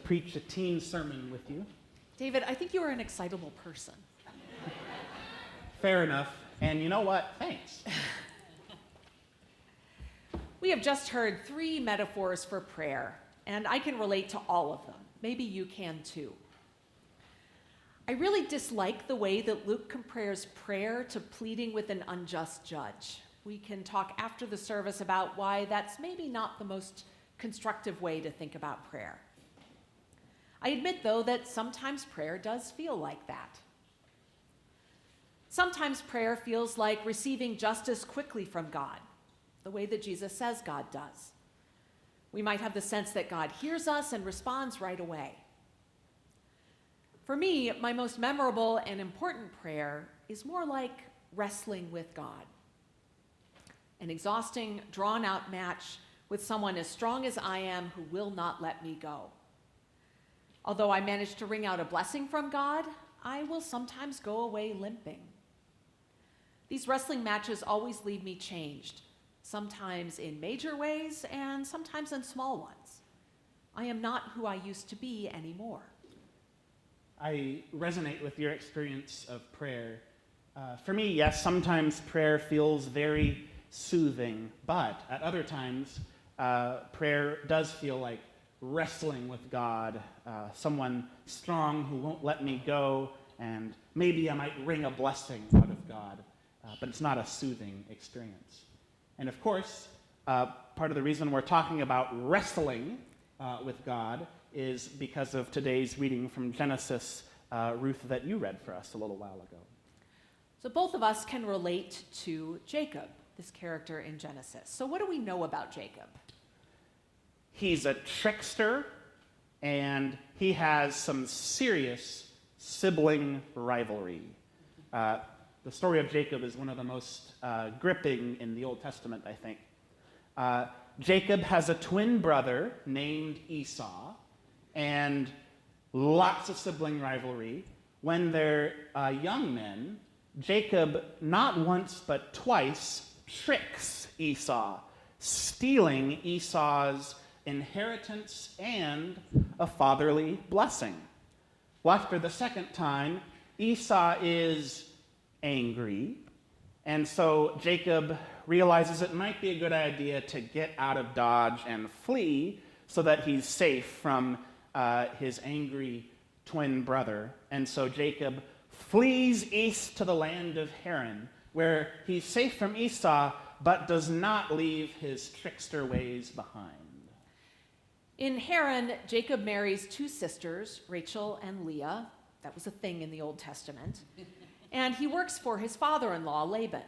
preach a teen sermon with you. David, I think you are an excitable person. Fair enough. And you know what? Thanks. We have just heard 3 metaphors for prayer, and I can relate to all of them. Maybe you can too. I really dislike the way that Luke compares prayer to pleading with an unjust judge. We can talk after the service about why that's maybe not the most constructive way to think about prayer. I admit, though, that sometimes prayer does feel like that. Sometimes prayer feels like receiving justice quickly from God, the way that Jesus says God does. We might have the sense that God hears us and responds right away. For me, my most memorable and important prayer is more like wrestling with God. An exhausting, drawn-out match with someone as strong as I am who will not let me go. Although I manage to wring out a blessing from God, I will sometimes go away limping. These wrestling matches always leave me changed, sometimes in major ways and sometimes in small ones. I am not who I used to be anymore. I resonate with your experience of prayer. For me, yes, sometimes prayer feels very soothing, but at other times, prayer does feel like wrestling with God, someone strong who won't let me go, and maybe I might wring a blessing out of God, but it's not a soothing experience. And of course, part of the reason we're talking about wrestling with God is because of today's reading from Genesis, Ruth, that you read for us a little while ago. So both of us can relate to Jacob, this character in Genesis. So what do we know about Jacob? He's a trickster, and he has some serious sibling rivalry. The story of Jacob is one of the most gripping in the Old Testament, I think. Jacob has a twin brother named Esau, and lots of sibling rivalry. When they're young men, Jacob not once but twice tricks Esau, stealing Esau's inheritance and a fatherly blessing. Well, after the second time, Esau is angry, and so Jacob realizes it might be a good idea to get out of Dodge and flee so that he's safe from his angry twin brother. And so Jacob flees east to the land of Haran, where he's safe from Esau, but does not leave his trickster ways behind. In Haran, Jacob marries 2 sisters, Rachel and Leah. That was a thing in the Old Testament. And he works for his father-in-law, Laban.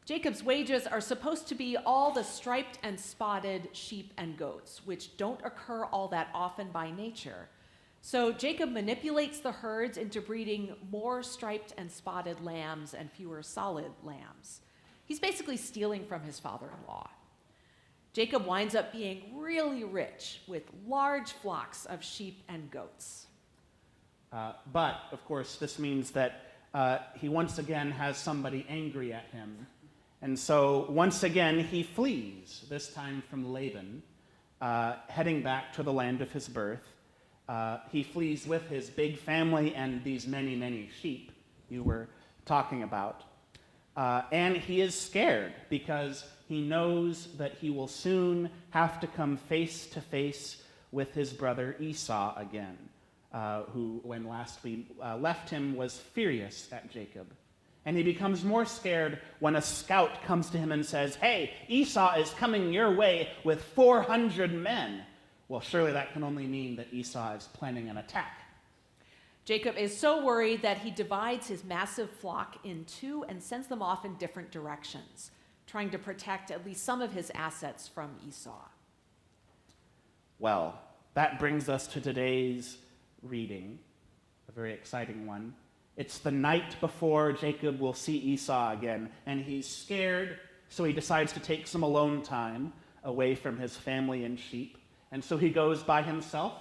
Jacob's wages are supposed to be all the striped and spotted sheep and goats, which don't occur all that often by nature. So Jacob manipulates the herds into breeding more striped and spotted lambs and fewer solid lambs. He's basically stealing from his father-in-law. Jacob winds up being really rich with large flocks of sheep and goats. But, of course, this means that he once again has somebody angry at him. And so, once again, he flees, this time from Laban, heading back to the land of his birth. He flees with his big family and these many, many sheep you were talking about. And he is scared because he knows that he will soon have to come face to face with his brother Esau again, who, when last we left him, was furious at Jacob. And he becomes more scared when a scout comes to him and says, "Hey, Esau is coming your way with 400 men. Well, surely that can only mean that Esau is planning an attack. Jacob is so worried that he divides his massive flock in 2 and sends them off in different directions, trying to protect at least some of his assets from Esau. Well, that brings us to today's reading, a very exciting one. It's the night before Jacob will see Esau again, and he's scared, so he decides to take some alone time away from his family and sheep. And so he goes by himself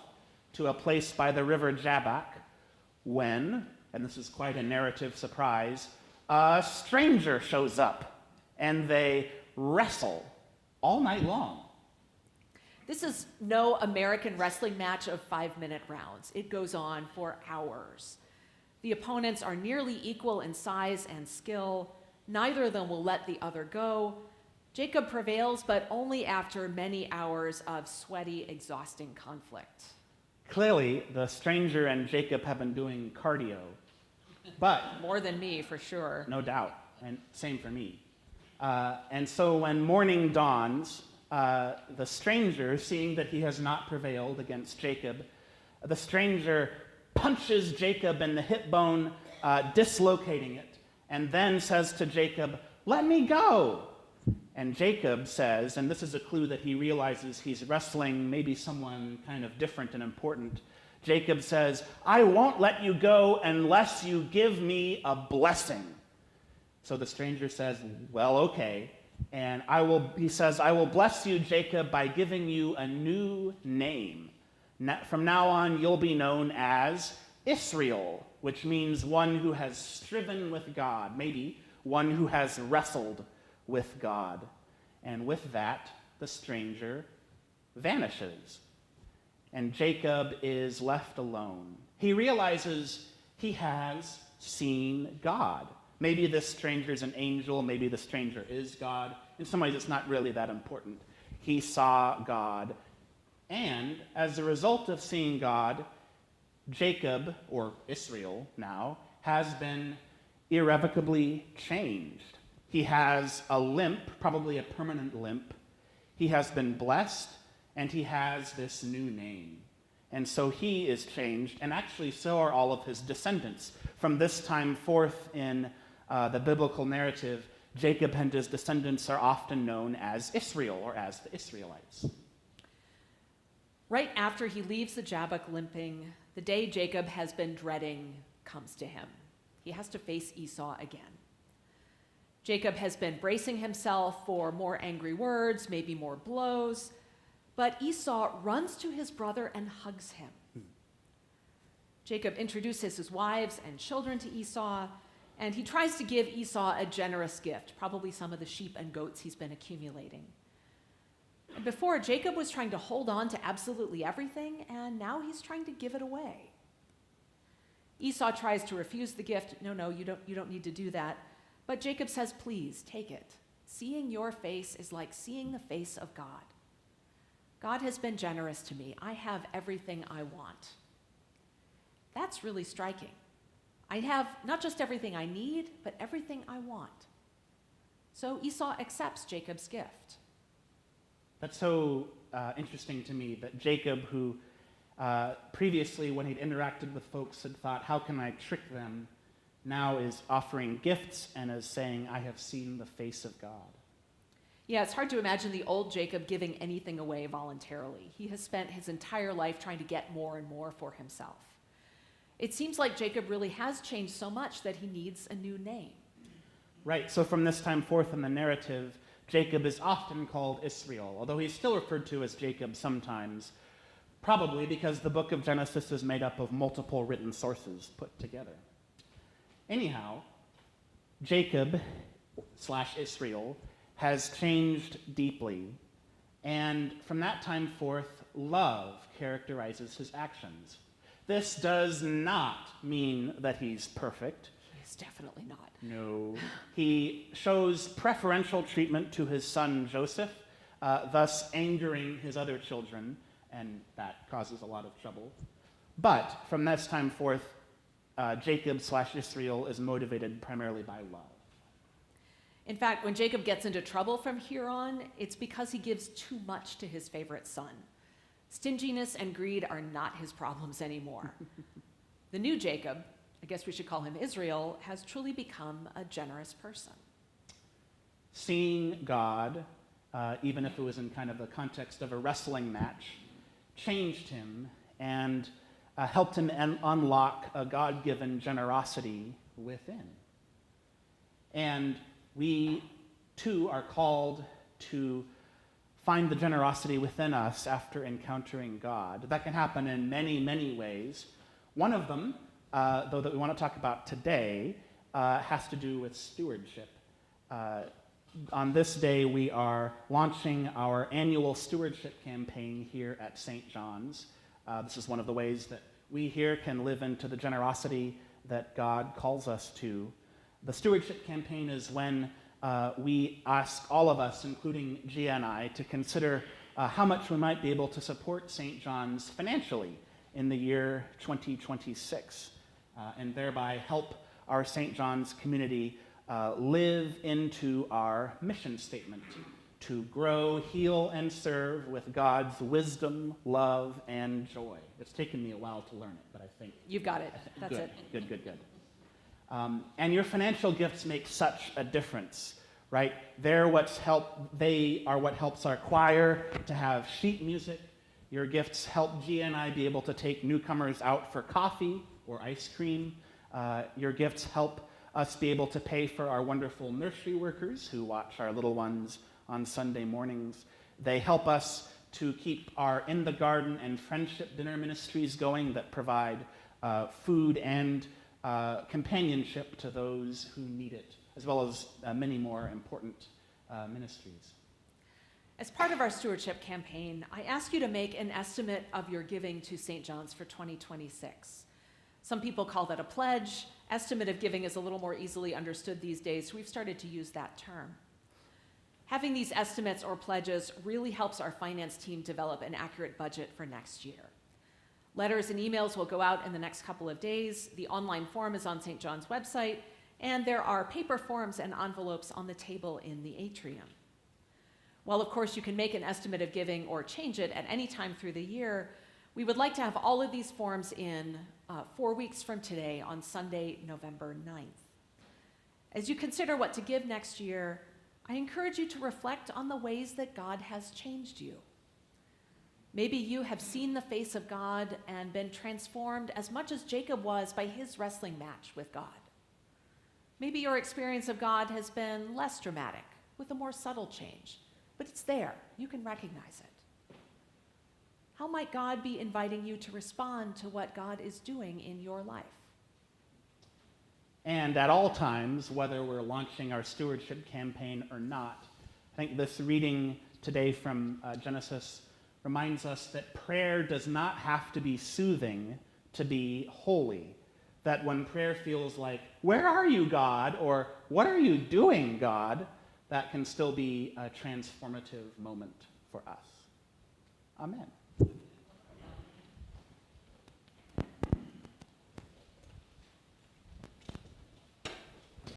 to a place by the river Jabbok when, and this is quite a narrative surprise, a stranger shows up, and they wrestle all night long. This is no American wrestling match of 5-minute rounds. It goes on for hours. The opponents are nearly equal in size and skill. Neither of them will let the other go. Jacob prevails, but only after many hours of sweaty, exhausting conflict. Clearly, the stranger and Jacob have been doing cardio, but More than me, for sure. no doubt, and same for me. And so when morning dawns, the stranger, seeing that he has not prevailed against Jacob, the stranger punches Jacob in the hip bone, dislocating it, and then says to Jacob, "Let me go." And Jacob says, and this is a clue that he realizes he's wrestling maybe someone kind of different and important. Jacob says, "I won't let you go unless you give me a blessing." So the stranger says, "Well, okay." And he says, "I will bless you, Jacob, by giving you a new name. From now on, you'll be known as Israel, which means one who has striven with God, maybe one who has wrestled with God." And with that, the stranger vanishes. And Jacob is left alone. He realizes he has seen God. Maybe this stranger is an angel, maybe the stranger is God. In some ways, it's not really that important. He saw God. And as a result of seeing God, Jacob, or Israel now, has been irrevocably changed. He has a limp, probably a permanent limp. He has been blessed, and he has this new name. And so he is changed, and actually so are all of his descendants. From this time forth in the biblical narrative, Jacob and his descendants are often known as Israel, or as the Israelites. Right after he leaves the Jabbok limping, the day Jacob has been dreading comes to him. He has to face Esau again. Jacob has been bracing himself for more angry words, maybe more blows, but Esau runs to his brother and hugs him. Jacob introduces his wives and children to Esau, and he tries to give Esau a generous gift, probably some of the sheep and goats he's been accumulating. And before, Jacob was trying to hold on to absolutely everything, and now he's trying to give it away. Esau tries to refuse the gift. No, you don't need to do that. But Jacob says, "Please, take it. Seeing your face is like seeing the face of God. God has been generous to me. I have everything I want." That's really striking. I have not just everything I need, but everything I want. So Esau accepts Jacob's gift. That's so interesting to me that Jacob, who previously, when he'd interacted with folks, had thought, "How can I trick them?" now is offering gifts and is saying, "I have seen the face of God." Yeah, it's hard to imagine the old Jacob giving anything away voluntarily. He has spent his entire life trying to get more and more for himself. It seems like Jacob really has changed so much that he needs a new name. Right, so from this time forth in the narrative, Jacob is often called Israel, although he's still referred to as Jacob sometimes, probably because the book of Genesis is made up of multiple written sources put together. Anyhow, Jacob/Israel has changed deeply, and from that time forth, love characterizes his actions. This does not mean that he's perfect. He's definitely not. No. He shows preferential treatment to his son Joseph, thus angering his other children, and that causes a lot of trouble. But from this time forth, Jacob/Israel is motivated primarily by love. In fact, when Jacob gets into trouble from here on, it's because he gives too much to his favorite son. Stinginess and greed are not his problems anymore. The new Jacob, I guess we should call him Israel, has truly become a generous person. Seeing God, even if it was in kind of the context of a wrestling match, changed him and helped him unlock a God-given generosity within. And we, too, are called to find the generosity within us after encountering God. That can happen in many, many ways. One of them, though, that we want to talk about today, has to do with stewardship. On this day, we are launching our annual stewardship campaign here at St. John's. This is one of the ways that we here can live into the generosity that God calls us to. The stewardship campaign is when we ask all of us, including Gia and I, to consider how much we might be able to support St. John's financially in the year 2026, and thereby help our St. John's community live into our mission statement to grow, heal, and serve with God's wisdom, love, and joy. It's taken me a while to learn it, but I think... You've got it. That's good, it. Good. And your financial gifts make such a difference, right? They are what helps our choir to have sheet music. Your gifts help Gia and I be able to take newcomers out for coffee or ice cream. Your gifts help us be able to pay for our wonderful nursery workers who watch our little ones on Sunday mornings. They help us to keep our In the Garden and Friendship Dinner ministries going that provide food and companionship to those who need it, as well as many more important ministries. As part of our stewardship campaign, I ask you to make an estimate of your giving to St. John's for 2026. Some people call that a pledge. Estimate of giving is a little more easily understood these days, so we've started to use that term. Having these estimates or pledges really helps our finance team develop an accurate budget for next year. Letters and emails will go out in the next couple of days. The online form is on St. John's website, and there are paper forms and envelopes on the table in the atrium. While, of course, you can make an estimate of giving or change it at any time through the year, we would like to have all of these forms in 4 weeks from today on Sunday, November 9th. As you consider what to give next year, I encourage you to reflect on the ways that God has changed you. Maybe you have seen the face of God and been transformed as much as Jacob was by his wrestling match with God. Maybe your experience of God has been less dramatic, with a more subtle change, but it's there. You can recognize it. How might God be inviting you to respond to what God is doing in your life? And at all times, whether we're launching our stewardship campaign or not, I think this reading today from Genesis reminds us that prayer does not have to be soothing to be holy. That when prayer feels like, "Where are you, God?" or "What are you doing, God?" that can still be a transformative moment for us. Amen.